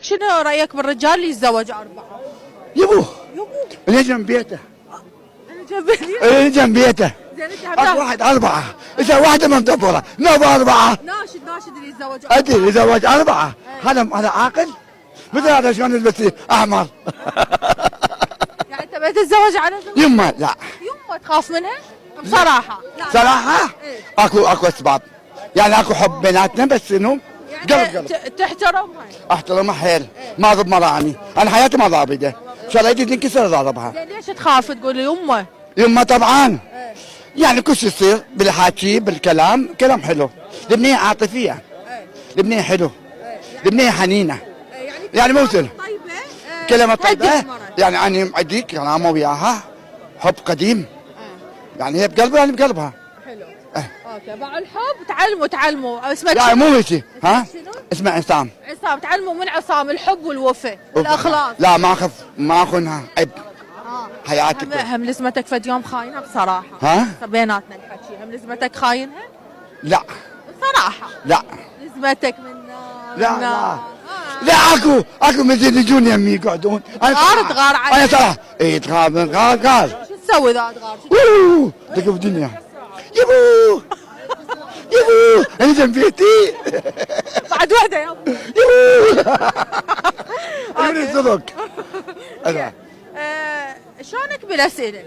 شنو رايك بالرجال اللي يتزوج 4؟ يبوه يبوه اللي جنب بيته. جنب اللي جنب بيته. زين انت اكو واحد 4 اذا واحده ما مدبره نوب 4. ناشد اللي يتزوج ادري يتزوج 4 هذا عاقل مثل هذا شلون يلبس احمر. يعني انت بتتزوج على زوج؟ يمه لا يمه تخاف منها؟ بصراحه لا. صراحه إيه. اكو اسباب يعني اكو حب بيناتنا بس انه يعني قلب تحترمها. احترمها حيل ما ضد مراني انا حياتي ما ضابطه شريتي تنكسر ضاربها. زين ليش تخاف تقول يمه؟ يمه طبعا يعني كل شيء يصير بالحكي بالكلام كلام حلو. البنيه عاطفيه البنيه حلو البنيه حنينه يعني مو سهل طيبه كلمه طيبه يعني انا معديك يعني انا وياها حب قديم يعني هي بقلبي يعني بقلبها. حلو اوكي مع الحب تعلموا اسمه يعني مو هيك ها شنو؟ اسمه عصام. عصام تعلموا من عصام الحب والوفاء والاخلاص. لا ما اخونها عيب حياتك. هم لزمتك فد يوم خاينه بصراحه؟ ها بيناتنا الحكي هم لزمتك خاينها؟ لا بصراحه لا لزمتك من لا لا اكو مثل يجون يمي يقعدون تغار عليك. انا صراحه اي تغار شو تسوي اذا تغار؟ دق بالدنيا يبو انا جنب بيتي بعد وحده يابا يبو من الصدق. شلونك بالاسئله؟